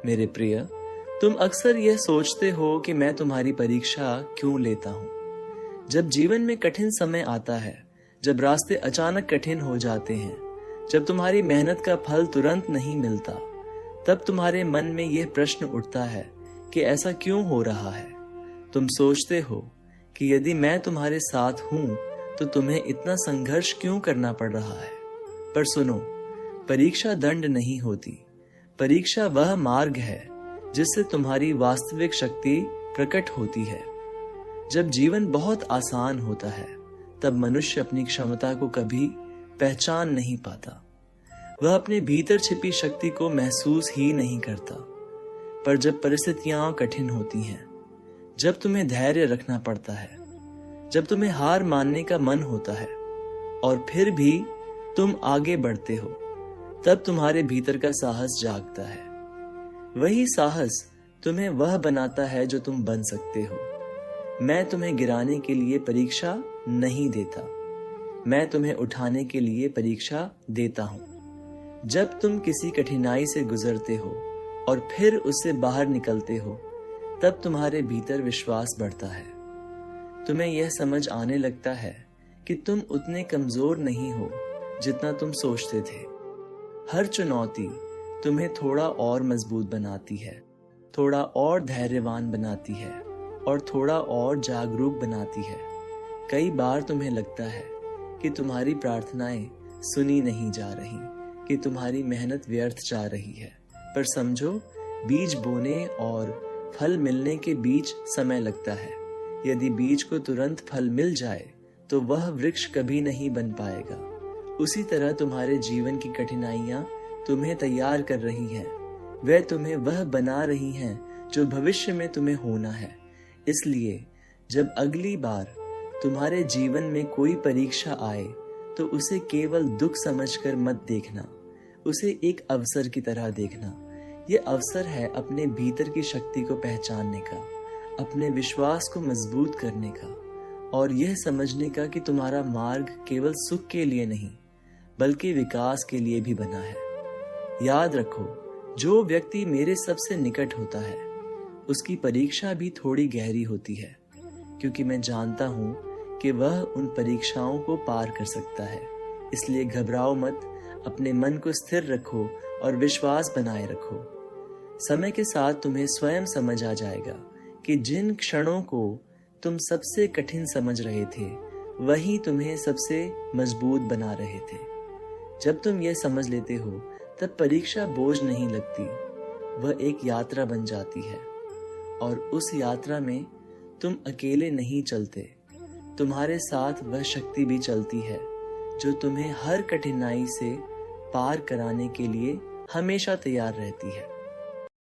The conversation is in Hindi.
मेरे प्रिय, तुम अक्सर यह सोचते हो कि मैं तुम्हारी परीक्षा क्यों लेता हूँ। जब जीवन में कठिन समय आता है, जब रास्ते अचानक कठिन हो जाते हैं, जब तुम्हारी मेहनत का फल तुरंत नहीं मिलता, तब तुम्हारे मन में यह प्रश्न उठता है कि ऐसा क्यों हो रहा है। तुम सोचते हो कि यदि मैं तुम्हारे साथ हूं तो तुम्हें इतना संघर्ष क्यों करना पड़ रहा है। पर सुनो, परीक्षा दंड नहीं होती। परीक्षा वह मार्ग है जिससे तुम्हारी वास्तविक शक्ति प्रकट होती है। जब जीवन बहुत आसान होता है, तब मनुष्य अपनी क्षमता को कभी पहचान नहीं पाता। वह अपने भीतर छिपी शक्ति को महसूस ही नहीं करता। पर जब परिस्थितियां कठिन होती हैं, जब तुम्हें धैर्य रखना पड़ता है, जब तुम्हें हार मानने का मन होता है और फिर भी तुम आगे बढ़ते हो, तब तुम्हारे भीतर का साहस जागता है। वही साहस तुम्हें वह बनाता है जो तुम बन सकते हो। मैं तुम्हें गिराने के लिए परीक्षा नहीं देता, मैं तुम्हें उठाने के लिए परीक्षा देता हूं। जब तुम किसी कठिनाई से गुजरते हो और फिर उससे बाहर निकलते हो, तब तुम्हारे भीतर विश्वास बढ़ता है। तुम्हें यह समझ आने लगता है कि तुम उतने कमजोर नहीं हो जितना तुम सोचते थे। हर चुनौती तुम्हें थोड़ा और मजबूत बनाती है, थोड़ा और धैर्यवान बनाती है और थोड़ा और जागरूक बनाती है। कई बार तुम्हें लगता है कि तुम्हारी प्रार्थनाएं सुनी नहीं जा रही, कि तुम्हारी मेहनत व्यर्थ जा रही है। पर समझो, बीज बोने और फल मिलने के बीच समय लगता है। यदि बीज को तुरंत फल मिल जाए तो वह वृक्ष कभी नहीं बन पाएगा। उसी तरह तुम्हारे जीवन की कठिनाइयां तुम्हें तैयार कर रही हैं। वे तुम्हें वह बना रही हैं जो भविष्य में तुम्हें होना है। इसलिए जब अगली बार तुम्हारे जीवन में कोई परीक्षा आए, तो उसे केवल दुख समझकर मत देखना, उसे एक अवसर की तरह देखना। यह अवसर है अपने भीतर की शक्ति को पहचानने का, अपने विश्वास को मजबूत करने का और यह समझने का कि तुम्हारा मार्ग केवल सुख के लिए नहीं, बल्कि विकास के लिए भी बना है। याद रखो, जो व्यक्ति मेरे सबसे निकट होता है, उसकी परीक्षा भी थोड़ी गहरी होती है, क्योंकि मैं जानता हूं कि वह उन परीक्षाओं को पार कर सकता है। इसलिए घबराओ मत, अपने मन को स्थिर रखो और विश्वास बनाए रखो। समय के साथ तुम्हें स्वयं समझ आ जाएगा कि जिन क्षणों को तुम सबसे कठिन समझ रहे थे, वही तुम्हें सबसे मजबूत बना रहे थे। जब तुम यह समझ लेते हो, तब परीक्षा बोझ नहीं लगती, वह एक यात्रा बन जाती है। और उस यात्रा में तुम अकेले नहीं चलते, तुम्हारे साथ वह शक्ति भी चलती है जो तुम्हें हर कठिनाई से पार कराने के लिए हमेशा तैयार रहती है।